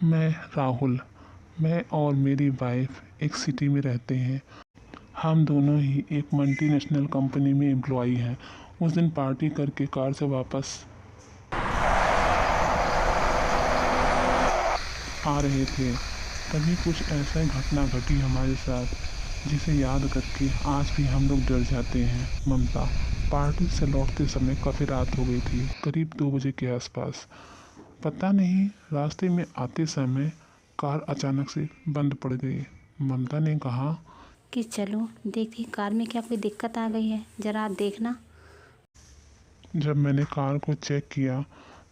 मैं राहुल, मैं और मेरी वाइफ एक सिटी में रहते हैं। हम दोनों ही एक मल्टीनेशनल कंपनी में एम्प्लॉई हैं। उस दिन पार्टी करके कार से वापस आ रहे थे, तभी कुछ ऐसा घटना घटी हमारे साथ जिसे याद करके आज भी हम लोग डर जाते हैं। ममता, पार्टी से लौटते समय काफ़ी रात हो गई थी, करीब 2 बजे के आसपास। पता नहीं रास्ते में आते समय कार अचानक से बंद पड़ गई। ममता ने कहा कि चलो देखिए कार में क्या कोई दिक्कत आ गई है, ज़रा आप देखना। जब मैंने कार को चेक किया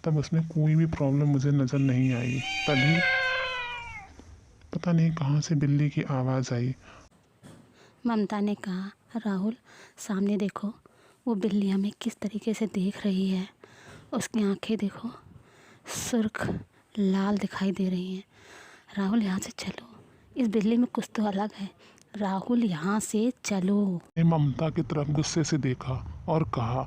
तब उसमें कोई भी प्रॉब्लम मुझे नज़र नहीं आई। तभी पता नहीं कहाँ से बिल्ली की आवाज़ आई। ममता ने कहा, राहुल सामने देखो, वो बिल्ली हमें किस तरीके से देख रही है। उसकी आंखें देखो, सुर्ख लाल दिखाई दे रही हैं। राहुल यहाँ से चलो, इस बिल्ली में कुछ तो अलग है। राहुल यहाँ से चलो। मैंने ममता की तरफ गुस्से से देखा और कहा,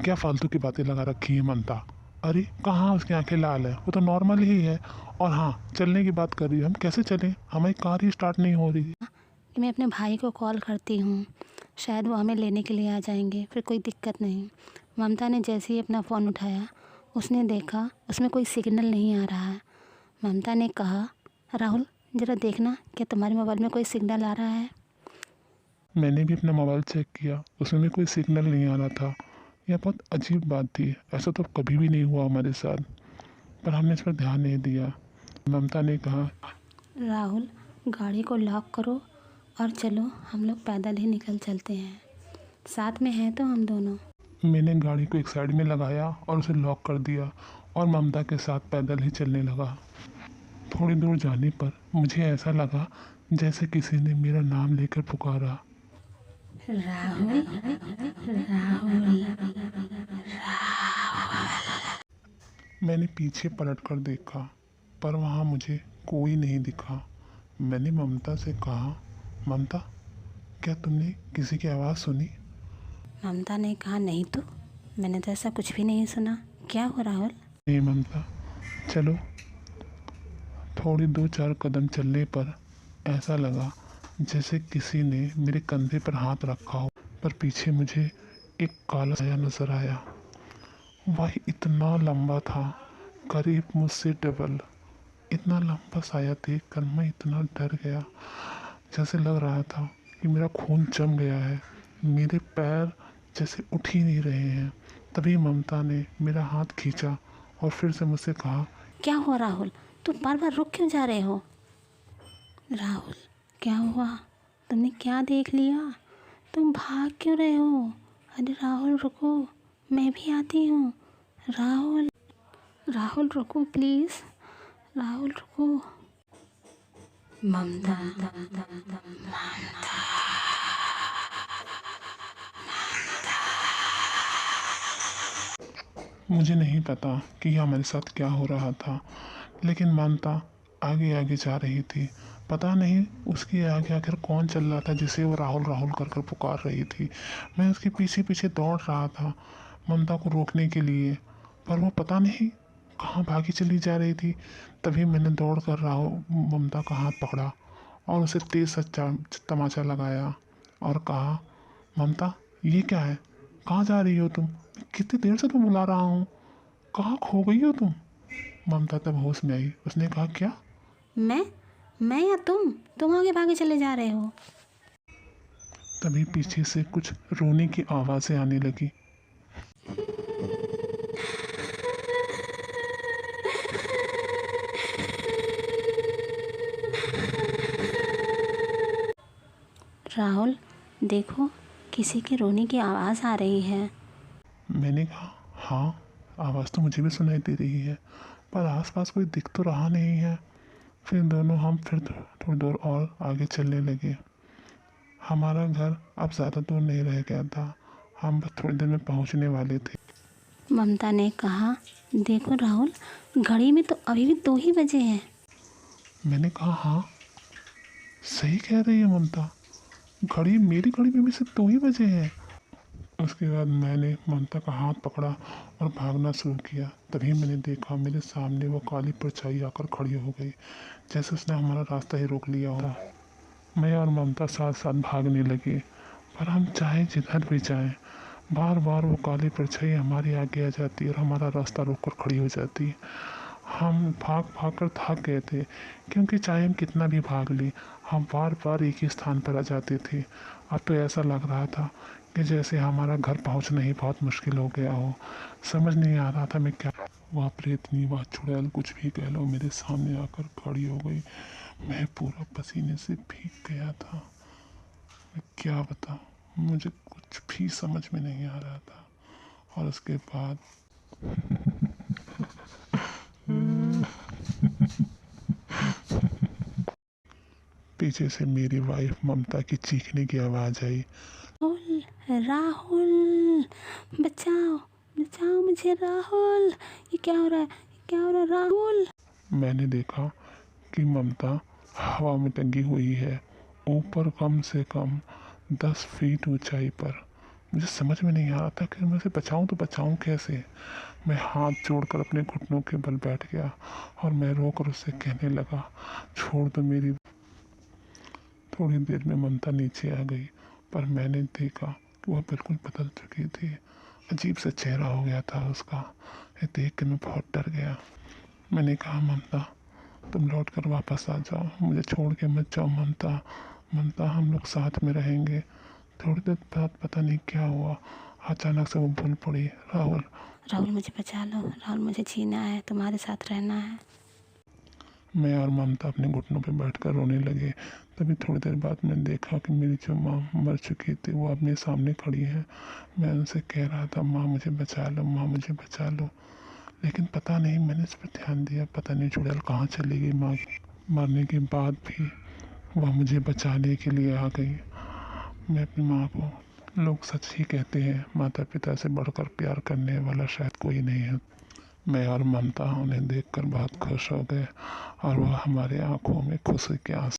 क्या फालतू की बातें लगा रखी है ममता। अरे कहाँ उसकी आंखें लाल है, वो तो नॉर्मल ही है। और हाँ, चलने की बात कर रही है, हम कैसे चलें, हमारी कार ही स्टार्ट नहीं हो रही। कि मैं अपने भाई को कॉल करती हूँ, शायद वो हमें लेने के लिए आ जाएंगे, फिर कोई दिक्कत नहीं। ममता ने जैसे ही अपना फ़ोन उठाया, उसने देखा उसमें कोई सिग्नल नहीं आ रहा है। ममता ने कहा, राहुल ज़रा देखना, क्या तुम्हारे मोबाइल में कोई सिग्नल आ रहा है। मैंने भी अपना मोबाइल चेक किया, उसमें भी कोई सिग्नल नहीं आ रहा था। यह बहुत अजीब बात थी, ऐसा तो कभी भी नहीं हुआ हमारे साथ, पर हमने इस पर ध्यान नहीं दिया। ममता ने कहा, राहुल गाड़ी को लॉक करो और चलो हम लोग पैदल ही निकल चलते हैं, साथ में हैं तो हम दोनों। मैंने गाड़ी को एक साइड में लगाया और उसे लॉक कर दिया और ममता के साथ पैदल ही चलने लगा। थोड़ी दूर जाने पर मुझे ऐसा लगा जैसे किसी ने मेरा नाम लेकर पुकारा। राहुल, राहुल। मैंने पीछे पलट कर देखा, पर वहाँ मुझे कोई नहीं दिखा। मैंने ममता से कहा, ममता क्या तुमने किसी की आवाज़ सुनी? ममता ने कहा, नहीं तो मैंने तो ऐसा कुछ भी नहीं सुना। क्या हो राहुल। नहीं ममता, चलो। थोड़ी 2-4 कदम चलने पर ऐसा लगा जैसे किसी ने मेरे कंधे पर हाथ रखा हो, पर पीछे मुझे एक काला साया नजर आया। वह इतना लंबा था, करीब मुझसे डबल। इतना लंबा साया देखकर मैं इतना डर गया, जैसे लग रहा था कि मेरा खून जम गया है। मेरे पैर जैसे उठ ही नहीं रहे हैं। तभी ममता ने मेरा हाथ खींचा और फिर से मुझसे कहा, क्या हुआ राहुल, तुम बार बार रुक क्यों जा रहे हो। राहुल क्या हुआ, तुमने क्या देख लिया, तुम भाग क्यों रहे हो। अरे राहुल रुको, मैं भी आती हूँ। राहुल, राहुल रुको प्लीज़, राहुल रुको। ममता, मुझे नहीं पता कि हमारे साथ क्या हो रहा था, लेकिन ममता आगे आगे जा रही थी। पता नहीं उसके आगे आखिर कौन चल रहा था जिसे वो राहुल राहुल कर कर पुकार रही थी। मैं उसके पीछे पीछे दौड़ रहा था ममता को रोकने के लिए, पर वो पता नहीं कहाँ भागी चली जा रही थी। तभी मैंने दौड़ कर राहुल ममता का हाथ पकड़ा और उसे तेज सा तमाचा लगाया और कहा, ममता ये क्या है, कहाँ जा रही हो तुम, कितनी देर से तुम बुला रहा हूँ, कहाँ खो गई हो तुम। ममता तब होश में आई, उसने कहा, क्या? मैं या तुम आगे भागे चले जा रहे हो। तभी पीछे से कुछ रोने की आवाज़ें आने लगी। राहुल देखो, किसी के रोने की आवाज़ आ रही है। मैंने कहा, हाँ आवाज़ तो मुझे भी सुनाई दे रही है, पर आसपास कोई दिख तो रहा नहीं है। फिर दोनों हम फिर थोड़ी दूर और आगे चलने लगे। हमारा घर अब ज़्यादा दूर नहीं रह गया था, हम बस थोड़ी देर में पहुंचने वाले थे। ममता ने कहा, देखो राहुल, घड़ी में तो अभी भी 2 ही बजे हैं। मैंने कहा, हाँ सही कह रही है ममता, घड़ी मेरी घड़ी में भी सिर्फ 2 ही बजे हैं। उसके बाद मैंने ममता का हाथ पकड़ा और भागना शुरू किया। तभी मैंने देखा मेरे सामने वो काली परछाई आकर खड़ी हो गई, जैसे उसने हमारा रास्ता ही रोक लिया हो। मैं और ममता साथ साथ भागने लगे, पर हम चाहे जिधर भी जाएं, बार बार वो काली परछाई हमारे आगे आ जाती और हमारा रास्ता रोक कर खड़ी हो जाती। हम भाग भाग कर थक गए थे, क्योंकि चाहे हम कितना भी भाग लें, हम बार बार एक ही स्थान पर आ जाते थे। अब तो ऐसा लग रहा था कि जैसे हमारा घर पहुंचना ही बहुत मुश्किल हो गया हो। समझ नहीं आ रहा था मैं क्या। वह प्रेतनी, वह चुड़ैल, कुछ भी कह लो, मेरे सामने आकर खड़ी हो गई। मैं पूरा पसीने से भीग गया था। मैं क्या बताऊं, मुझे कुछ भी समझ में नहीं आ रहा था। और उसके बाद पीछे से मेरी वाइफ ममता की चीखने की आवाज़ आई। राहुल, राहुल, बचाओ, बचाओ मुझे राहुल। ये क्या हो रहा है, ये क्या हो रहा है राहुल? मैंने देखा कि ममता हवा में टंगी हुई है, ऊपर कम से कम 10 फीट ऊंचाई पर। मुझे समझ में नहीं आ रहा था कि मैं उसे बचाऊं तो बचाऊं कैसे। मैं हाथ जोड़कर अपने घुटनों के बल बैठ गया और मैं रोकर उससे कहने लगा, छोड़ दो मेरी। थोड़ी देर में ममता नीचे आ गई, पर मैंने देखा कि वह बिल्कुल बदल चुकी थी। अजीब सा चेहरा हो गया था उसका। ये देख कर मैं बहुत डर गया। मैंने कहा, ममता तुम लौट कर वापस आ जाओ, मुझे छोड़ के मत जाओ ममता। ममता हम लोग साथ में रहेंगे। थोड़ी देर बाद पता नहीं क्या हुआ, अचानक से वो बोल पड़ी, राहुल। राहुल मुझे बचा लो, राहुल मुझे जीना है, तुम्हारे साथ रहना है। मैं और ममता अपने घुटनों पर बैठकर रोने लगे। तभी थोड़ी देर बाद मैंने देखा कि मेरी जो माँ मर चुकी थी वो अपने सामने खड़ी है। मैं उनसे कह रहा था, माँ मुझे बचा लो, माँ मुझे बचा लो। लेकिन पता नहीं मैंने इस पर ध्यान दिया, पता नहीं चुड़ैल कहाँ चली गई। माँ मरने के बाद भी वह मुझे बचाने के लिए आ गई। मैं अपनी माँ को, लोग सच ही कहते हैं, माता पिता से बढ़कर प्यार करने वाला शायद कोई नहीं है। मैं और ममता उन्हें देखकर बहुत खुश हो गए और वह हमारे आंखों में खुशी के आंसू